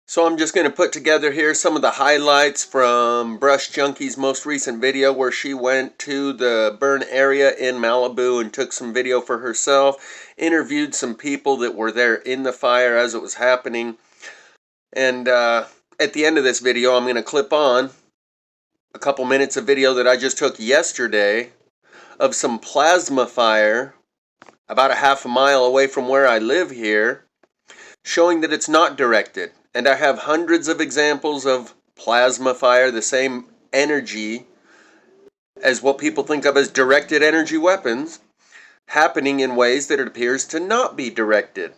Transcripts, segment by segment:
So I'm just going to put together here some of the highlights from Brush Junkie's most recent video where she went to the burn area in Malibu and took some video for herself, interviewed some people that were there in the fire as it was happening. And at the end of this video, I'm going to clip on a couple minutes of video that I just took yesterday of some plasma fire about a half a mile away from where I live here, showing that it's not directed. And I have hundreds of examples of plasma fire, the same energy as what people think of as directed energy weapons, happening in ways that it appears to not be directed.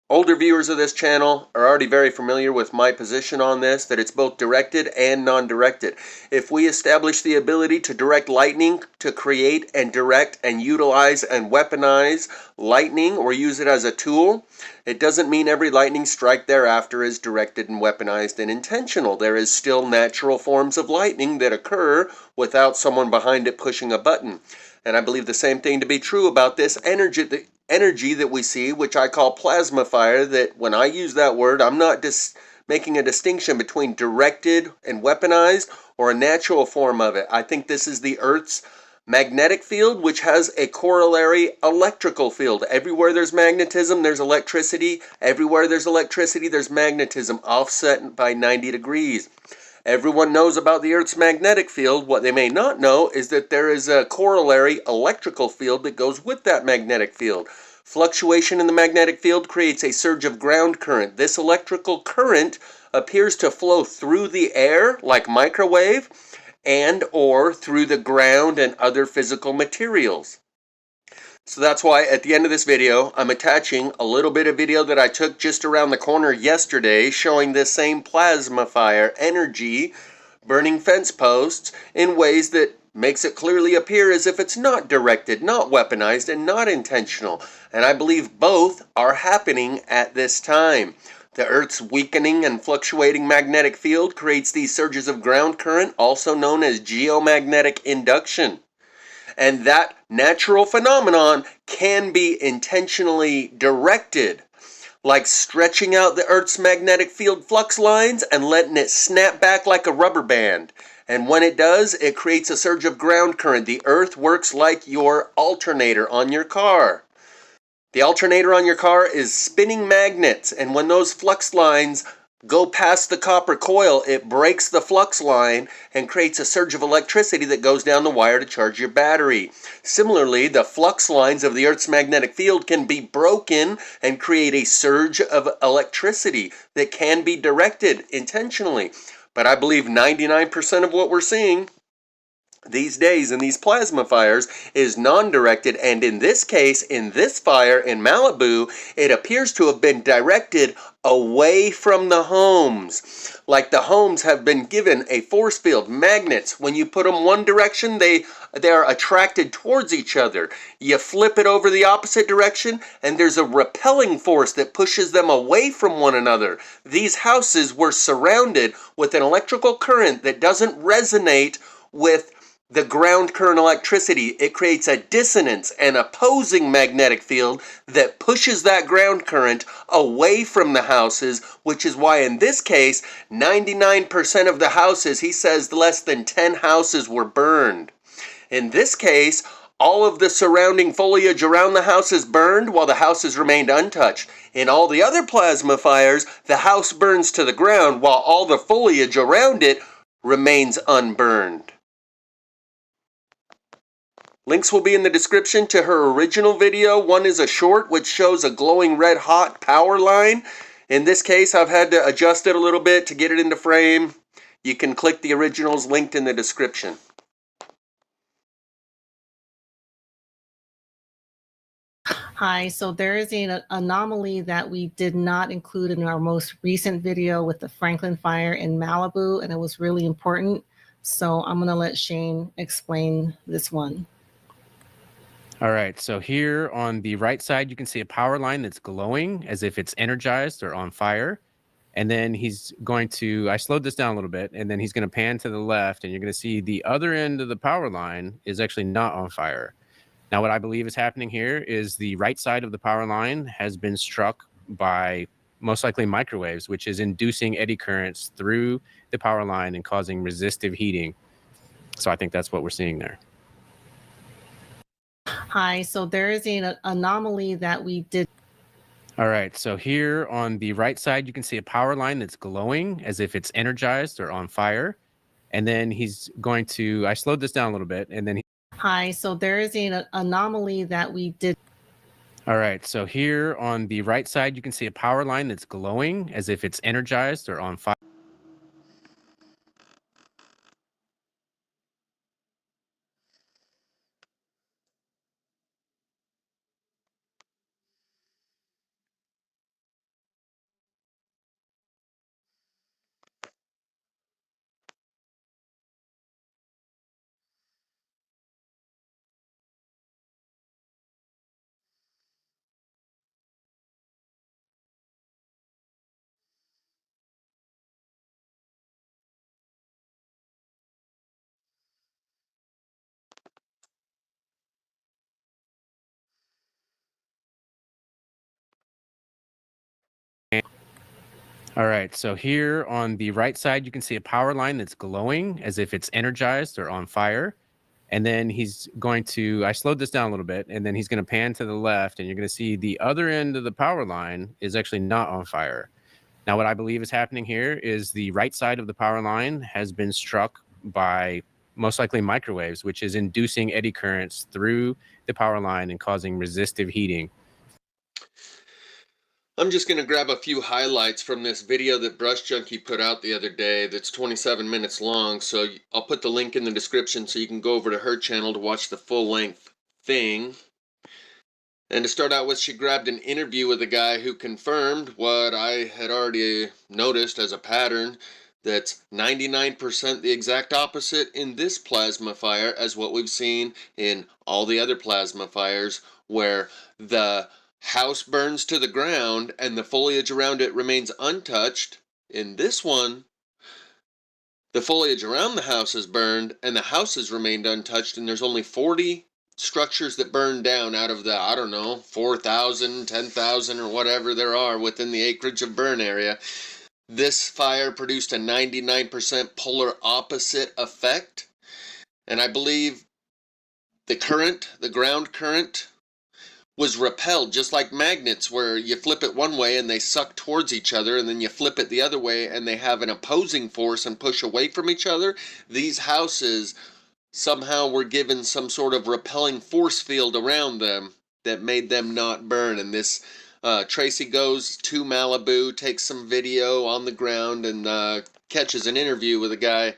Older viewers of this channel are already very familiar with my position on this, that it's both directed and non-directed. If we establish the ability to direct lightning, to create and direct and utilize and weaponize lightning or use it as a tool, it doesn't mean every lightning strike thereafter is directed and weaponized and intentional. There is still natural forms of lightning that occur without someone behind it pushing a button. And I believe the same thing to be true about this energy that we see, which I call plasma fire, that when I use that word, I'm not making a distinction between directed and weaponized or a natural form of it. I think this is the Earth's magnetic field, which has a corollary electrical field. Everywhere there's magnetism, there's electricity. Everywhere there's electricity, there's magnetism, offset by 90 degrees. Everyone knows about the Earth's magnetic field. What they may not know is that there is a corollary electrical field that goes with that magnetic field. Fluctuation in the magnetic field creates a surge of ground current. This electrical current appears to flow through the air like microwave and or through the ground and other physical materials. So that's why at the end of this video, I'm attaching a little bit of video that I took just around the corner yesterday showing this same plasma fire energy burning fence posts in ways that makes it clearly appear as if it's not directed, not weaponized, and not intentional. And I believe both are happening at this time. The Earth's weakening and fluctuating magnetic field creates these surges of ground current, also known as geomagnetic induction. And that natural phenomenon can be intentionally directed, like stretching out the Earth's magnetic field flux lines and letting it snap back like a rubber band. And when it does, it creates a surge of ground current. The Earth works like your alternator on your car. The alternator on your car is spinning magnets, and when those flux lines go past the copper coil, it breaks the flux line and creates a surge of electricity that goes down the wire to charge your battery. Similarly, the flux lines of the Earth's magnetic field can be broken and create a surge of electricity that can be directed intentionally. But I believe 99% of what we're seeing these days in these plasma fires is non-directed, and in this case, in this fire in Malibu, it appears to have been directed away from the homes. Like the homes have been given a force field, magnets. When you put them one direction, they are attracted towards each other. You flip it over the opposite direction, and there's a repelling force that pushes them away from one another. These houses were surrounded with an electrical current that doesn't resonate with the ground current electricity. It creates a dissonance, an opposing magnetic field that pushes that ground current away from the houses, which is why in this case, 99% of the houses, he says less than 10 houses were burned. In this case, all of the surrounding foliage around the houses burned while the houses remained untouched. In all the other plasma fires, the house burns to the ground while all the foliage around it remains unburned. Links will be in the description to her original video. One is a short which shows a glowing red hot power line. In this case, I've had to adjust it a little bit to get it into frame. You can click the originals linked in the description. Hi, so there is an anomaly that we did not include in our most recent video with the Franklin fire in Malibu, and it was really important. So I'm going to let Shane explain this one. All right, so here on the right side, you can see a power line that's glowing as if it's energized or on fire. And then he's going to, I slowed this down a little bit, and then he's going to pan to the left, and you're going to see the other end of the power line is actually not on fire. Now, what I believe is happening here is the right side of the power line has been struck by most likely microwaves, which is inducing eddy currents through the power line and causing resistive heating. So I think that's what we're seeing there. Hi, so there is an anomaly that we did. All right, so here on the right side, you can see a power line that's glowing as if it's energized or on fire. And then he's going to, I slowed this down a little bit, and then Hi, so there is an anomaly that we did. all right, so here on the right side, you can see a power line that's glowing as if it's energized or on fire. All right, so here on the right side, you can see a power line that's glowing as if it's energized or on fire. And then he's going to, I slowed this down a little bit, and then he's going to pan to the left, and you're going to see the other end of the power line is actually not on fire. Now, what I believe is happening here is the right side of the power line has been struck by most likely microwaves, which is inducing eddy currents through the power line and causing resistive heating. I'm just going to grab a few highlights from this video that Brush Junkie put out the other day that's 27 minutes long, so I'll put the link in the description so you can go over to her channel to watch the full-length thing. And to start out with, she grabbed an interview with a guy who confirmed what I had already noticed as a pattern, that's 99% the exact opposite in this plasma fire as what we've seen in all the other plasma fires, where the house burns to the ground and the foliage around it remains untouched. In this one, the foliage around the house is burned and the house has remained untouched, and there's only 40 structures that burn down out of the, I don't know, 4,000, 10,000 or whatever there are within the acreage of burn area. This fire produced a 99% polar opposite effect, and I believe the ground current, was repelled, just like magnets, where you flip it one way and they suck towards each other, and then you flip it the other way and they have an opposing force and push away from each other. These houses somehow were given some sort of repelling force field around them that made them not burn. And this Tracy goes to Malibu, takes some video on the ground, and catches an interview with a guy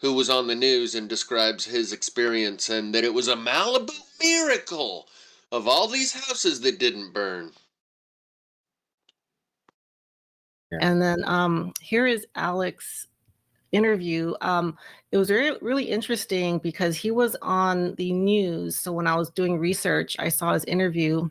who was on the news and describes his experience, and that it was a Malibu miracle of all these houses that didn't burn. And then here is Alex's interview. It was really interesting because he was on the news. So when I was doing research, I saw his interview,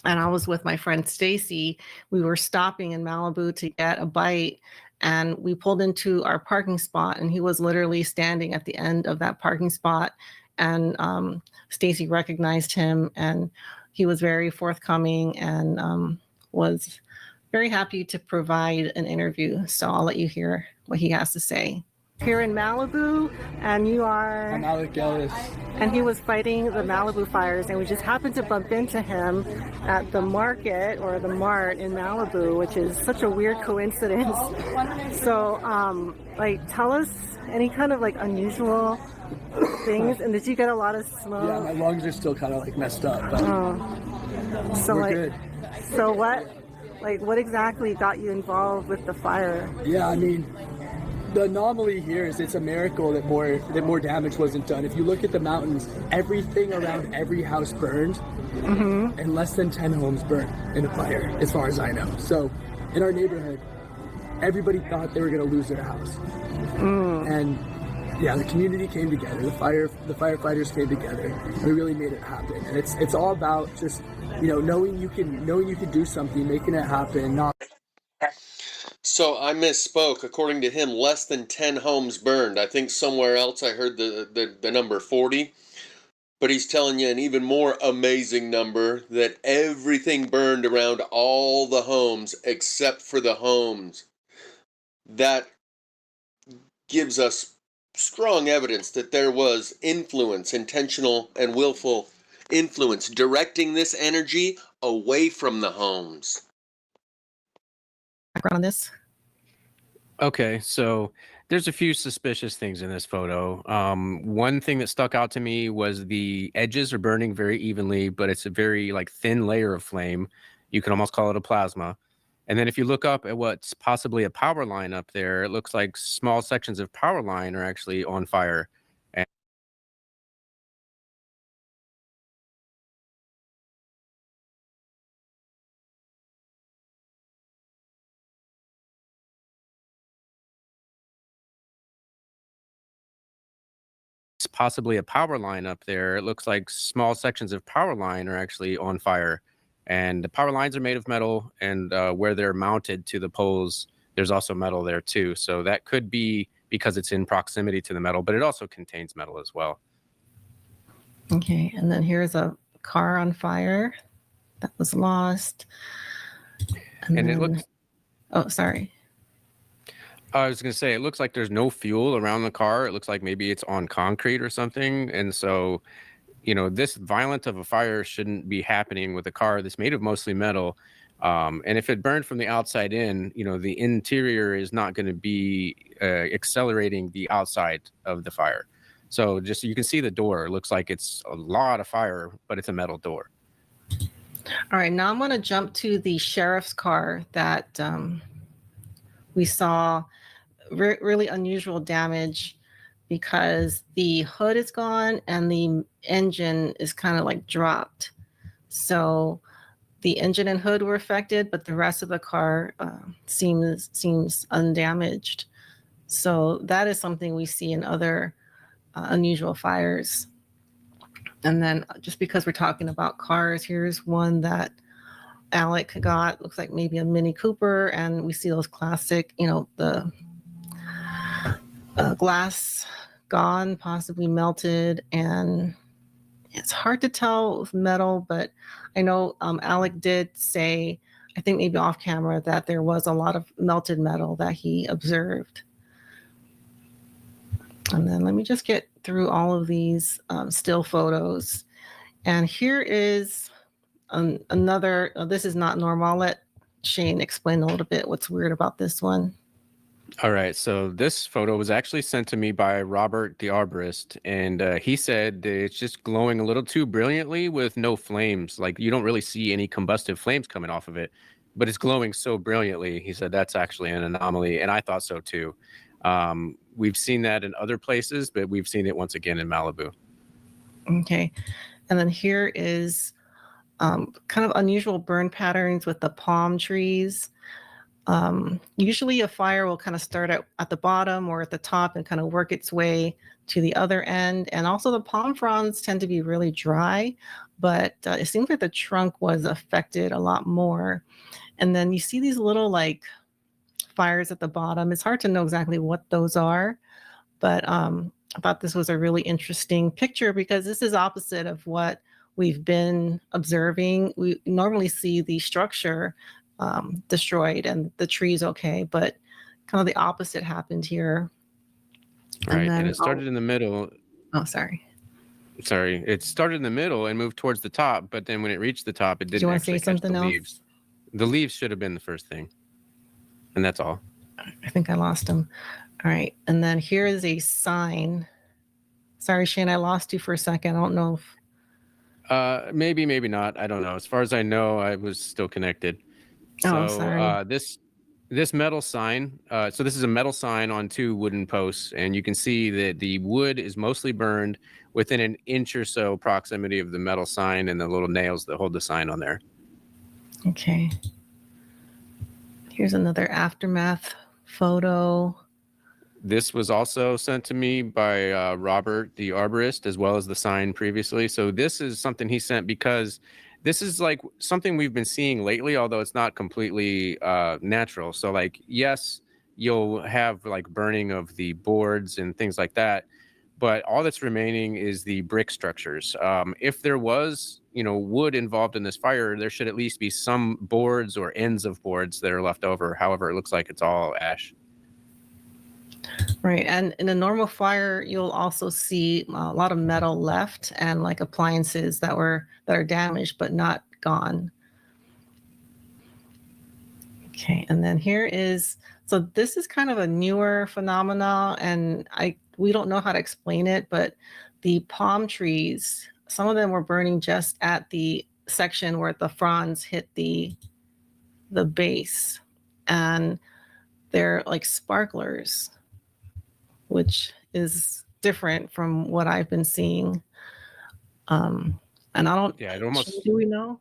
and I was with my friend Stacy. We were stopping in Malibu to get a bite, and we pulled into our parking spot, and he was literally standing at the end of that parking spot. And Stacy recognized him, and he was very forthcoming and was very happy to provide an interview. So I'll let you hear what he has to say. Here in Malibu, and you are... I'm Anomalous. And he was fighting the Malibu fires, and we just happened to bump into him at the market, or the mart in Malibu, which is such a weird coincidence. So, like, tell us any kind of like unusual things, and did you get a lot of smoke? Yeah, my lungs are still kind of like messed up, but So we're like, good. So what exactly got you involved with the fire? Yeah, I mean, the anomaly here is it's a miracle that more damage wasn't done. If you look at the mountains, everything around every house burned, and less than 10 homes burned in a fire, as far as I know. So, in our neighborhood, everybody thought they were going to lose their house, and yeah, the community came together. The firefighters came together. We really made it happen, and it's all about just knowing you can do something, making it happen. Not. So I misspoke. According to him, less than 10 homes burned. I think somewhere else I heard the number 40. But he's telling you an even more amazing number, that everything burned around all the homes except for the homes. That gives us strong evidence that there was influence, intentional and willful influence, directing this energy away from the homes. Background on this. Okay, so there's a few suspicious things in this photo. One thing that stuck out to me was the edges are burning very evenly, but it's a very like thin layer of flame. You can almost call it a plasma. And then if you look up at what's possibly a power line up there, it looks like small sections of power line are actually on fire. And it's possibly a power line up there. It looks like small sections of power line are actually on fire. And the power lines are made of metal, and where they're mounted to the poles, there's also metal there too. So that could be because it's in proximity to the metal, but it also contains metal as well. Okay, and then here's a car on fire that was lost. And then, it looks, oh, sorry. I was going to say, it looks like there's no fuel around the car. It looks like maybe it's on concrete or something. And so, you know, this violent of a fire shouldn't be happening with a car that's made of mostly metal. And if it burned from the outside in, you know, the interior is not going to be accelerating the outside of the fire. So just you can see the door. It looks like it's a lot of fire, but it's a metal door. All right, now I'm going to jump to the sheriff's car that we saw really unusual damage because the hood is gone and the engine is kind of like dropped. So the engine and hood were affected, but the rest of the car seems undamaged. So that is something we see in other unusual fires. And then just because we're talking about cars, here's one that Alec got. Looks like maybe a Mini Cooper, and we see those classic, you know, the glass gone, possibly melted, and it's hard to tell with metal, but I know Alec did say, I think maybe off camera, that there was a lot of melted metal that he observed. And then let me just get through all of these still photos. And here is another, this is not normal. I'll let Shane explain a little bit what's weird about this one. All right, so this photo was actually sent to me by Robert the arborist, and he said that it's just glowing a little too brilliantly with no flames. Like you don't really see any combustive flames coming off of it, but it's glowing so brilliantly. He said that's actually an anomaly, and I thought so too. We've seen that in other places, but we've seen it once again in Malibu. Okay, and then here is kind of unusual burn patterns with the palm trees. Usually a fire will kind of start at the bottom or at the top and kind of work its way to the other end. And also the palm fronds tend to be really dry, but it seems like the trunk was affected a lot more. And then you see these little like fires at the bottom. It's hard to know exactly what those are, but I thought this was a really interesting picture because this is opposite of what we've been observing. We normally see the structure destroyed and the trees okay, but kind of the opposite happened here. Right, and it started in the middle. Oh, sorry. It started in the middle and moved towards the top, but then when it reached the top, it didn't actually catch the leaves. The leaves should have been the first thing, and that's all. I think I lost him. All right, and then here is a sign. Sorry, Shane, I lost you for a second. I don't know if... Maybe not. I don't know. As far as I know, I was still connected. Oh, sorry. This metal sign, so this is a metal sign on two wooden posts, and you can see that the wood is mostly burned within an inch or so proximity of the metal sign and the little nails that hold the sign on there. Okay. Here's another aftermath photo. This was also sent to me by Robert, the arborist, as well as the sign previously. So this is something he sent because this is like something we've been seeing lately, although it's not completely natural. So like, yes, you'll have like burning of the boards and things like that, but all that's remaining is the brick structures. If there was, wood involved in this fire, there should at least be some boards or ends of boards that are left over. However, it looks like it's all ash. Right. And in a normal fire, you'll also see a lot of metal left and like appliances that are damaged but not gone. Okay, and then so this is kind of a newer phenomena, and we don't know how to explain it, but the palm trees, some of them were burning just at the section where the fronds hit the base, and they're like sparklers, which is different from what I've been seeing. And I don't. Yeah, it almost. Do we know?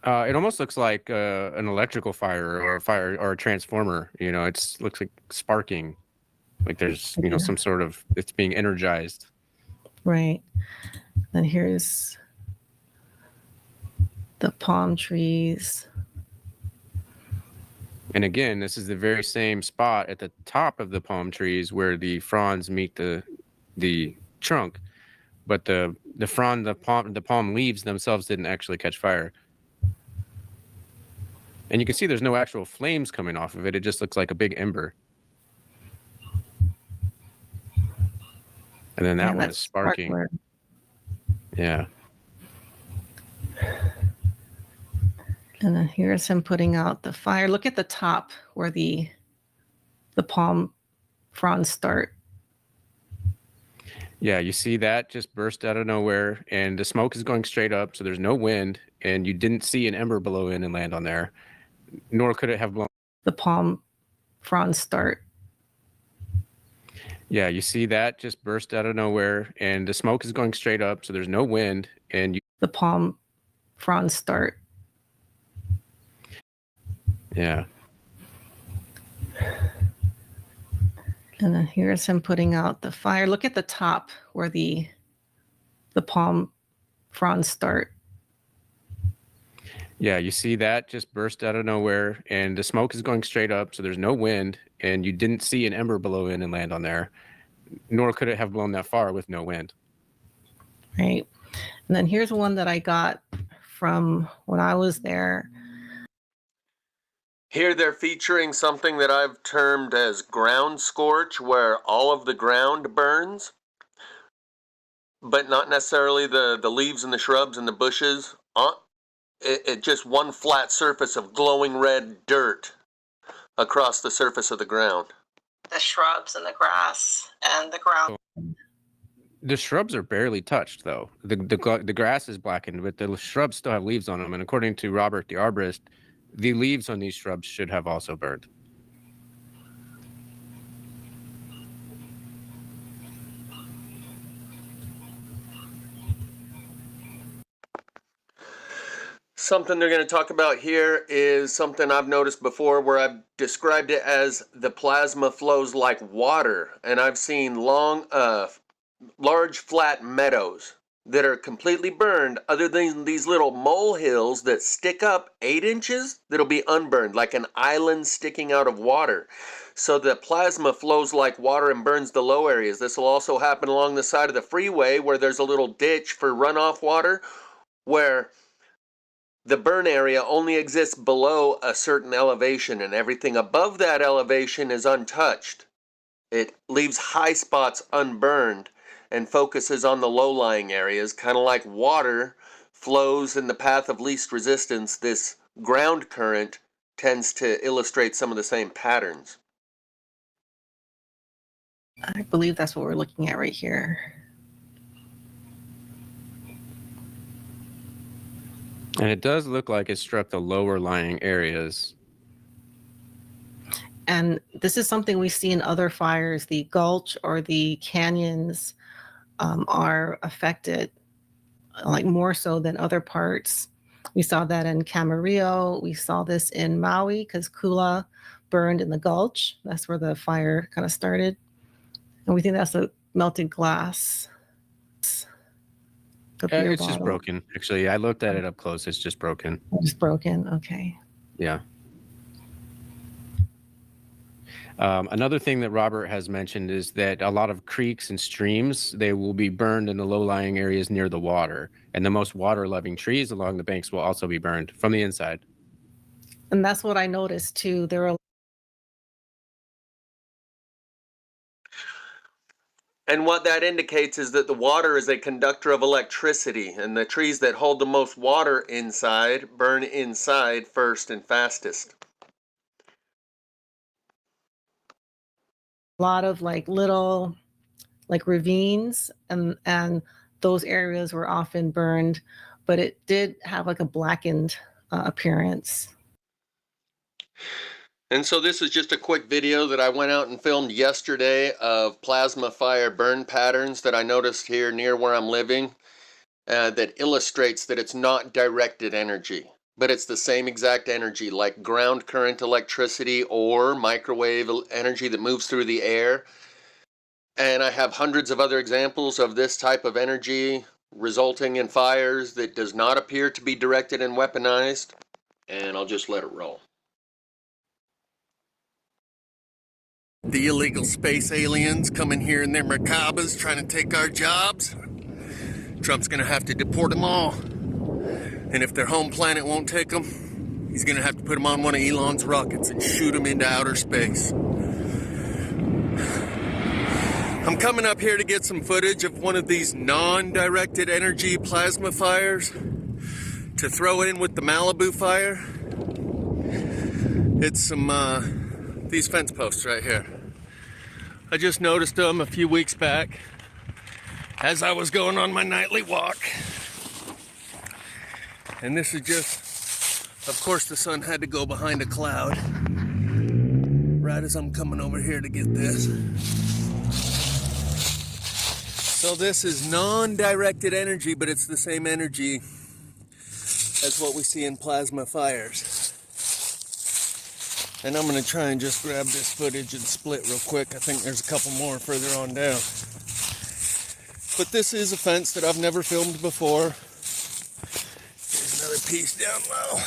It almost looks like an electrical fire or a fire or a transformer. It looks like sparking, like there's some sort of it's being energized. Right. And here's the palm trees. And again, this is the very same spot at the top of the palm trees where the fronds meet the trunk, but the palm leaves themselves didn't actually catch fire. And you can see there's no actual flames coming off of it. It just looks like a big ember. And then that one is sparking. Sparkler. Yeah. And then here's him putting out the fire. Look at the top where the palm fronds start. Yeah, you see that just burst out of nowhere, and the smoke is going straight up, so there's no wind, and you didn't see an ember blow in and land on there, nor could it have blown. The palm fronds start. Yeah, you see that just burst out of nowhere, and the smoke is going straight up, so there's no wind, and the palm fronds start. Yeah. And then here's him putting out the fire. Look at the top where the palm fronds start. Yeah, you see that just burst out of nowhere, and the smoke is going straight up, so there's no wind, and you didn't see an ember blow in and land on there, nor could it have blown that far with no wind. Right. And then here's one that I got from when I was there. Here they're featuring something that I've termed as ground scorch, where all of the ground burns, but not necessarily the leaves and the shrubs and the bushes. It just one flat surface of glowing red dirt across the surface of the ground. The shrubs and the grass and the ground. The shrubs are barely touched, though. The grass is blackened, but the shrubs still have leaves on them. And according to Robert, the arborist, the leaves on these shrubs should have also burned. Something they're going to talk about here is something I've noticed before, where I've described it as the plasma flows like water. And I've seen large flat meadows that are completely burned, other than these little molehills that stick up 8 inches that'll be unburned, like an island sticking out of water. So the plasma flows like water and burns the low areas. This will also happen along the side of the freeway where there's a little ditch for runoff water, where the burn area only exists below a certain elevation, and everything above that elevation is untouched. It leaves high spots unburned and focuses on the low-lying areas, kind of like water flows in the path of least resistance. This ground current tends to illustrate some of the same patterns. I believe that's what we're looking at right here. And it does look like it struck the lower lying areas. And this is something we see in other fires. The gulch or the canyons are affected, like more so than other parts. We saw that in Camarillo. We saw this in Maui because Kula burned in the gulch. That's where the fire kind of started. And we think that's a melted glass. It's just broken. Actually, I looked at it up close. It's just broken. Just broken. Okay. Yeah. Another thing that Robert has mentioned is that a lot of creeks and streams, they will be burned in the low-lying areas near the water. And the most water-loving trees along the banks will also be burned from the inside. And that's what I noticed too. There are And what that indicates is that the water is a conductor of electricity, and the trees that hold the most water inside burn inside first and fastest. a lot of like little like ravines, and those areas were often burned, but it did have like a blackened appearance. And so this is just a quick video that I went out and filmed yesterday of plasma fire burn patterns that I noticed here near where I'm living that illustrates that it's not directed energy, but it's the same exact energy like ground current electricity or microwave energy that moves through the air. And I have hundreds of other examples of this type of energy resulting in fires that does not appear to be directed and weaponized. And I'll just let it roll. The illegal space aliens coming here in their merkabas trying to take our jobs. Trump's gonna have to deport them all. And if their home planet won't take them, he's gonna have to put them on one of Elon's rockets and shoot them into outer space. I'm coming up here to get some footage of one of these non-directed energy plasma fires to throw in with the Malibu fire. It's some, these fence posts right here. I just noticed them a few weeks back as I was going on my nightly walk. And this is just, of course the sun had to go behind a cloud right as I'm coming over here to get this. So this is non-directed energy, but it's the same energy as what we see in plasma fires. And I'm gonna try and just grab this footage and split real quick. I think there's a couple more further on down. But this is a fence that I've never filmed before. There's another piece down low.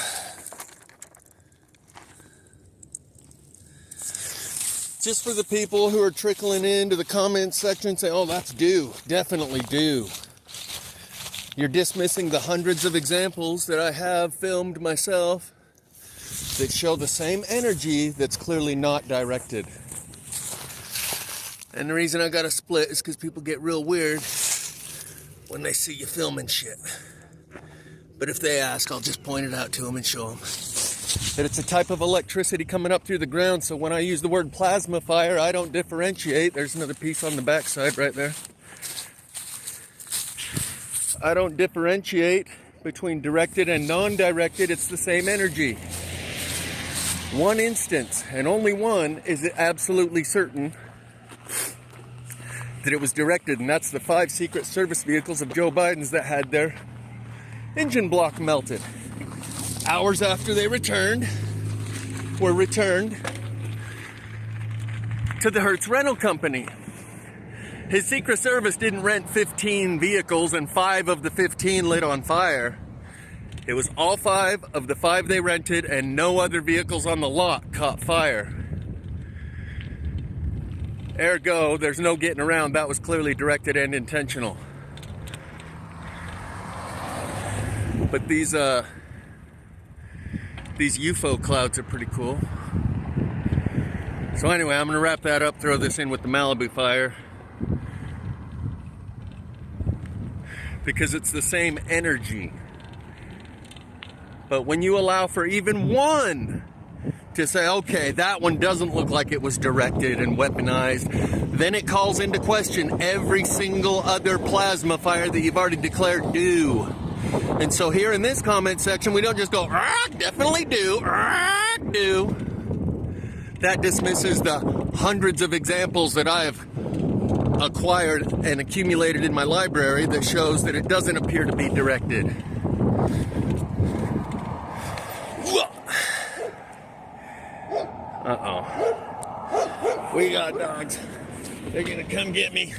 Just for the people who are trickling into the comments section and say, oh, that's due, definitely due. You're dismissing the hundreds of examples that I have filmed myself that show the same energy that's clearly not directed. And the reason I got to split is because people get real weird when they see you filming shit. But if they ask, I'll just point it out to them and show them that it's a type of electricity coming up through the ground. So when I use the word plasma fire, I don't differentiate. There's another piece on the back side right there. I don't differentiate between directed and non-directed. It's the same energy. One instance, and only one, is it absolutely certain that it was directed, and that's the 5 Secret Service vehicles of Joe Biden's that had their engine block melted. Hours after they were returned to the Hertz rental company. His Secret Service didn't rent 15 vehicles and 5 of the 15 lit on fire. It was all 5 of the 5 they rented, and no other vehicles on the lot caught fire. Ergo, there's no getting around. That was clearly directed and intentional. But these UFO clouds are pretty cool. So anyway, I'm gonna wrap that up, throw this in with the Malibu fire, because it's the same energy. But when you allow for even one to say, okay, that one doesn't look like it was directed and weaponized, then it calls into question every single other plasma fire that you've already declared due. And so here in this comment section, we don't just go, definitely do, do. That dismisses the hundreds of examples that I have acquired and accumulated in my library that shows that it doesn't appear to be directed. Uh-oh. We got dogs. They're gonna come get me.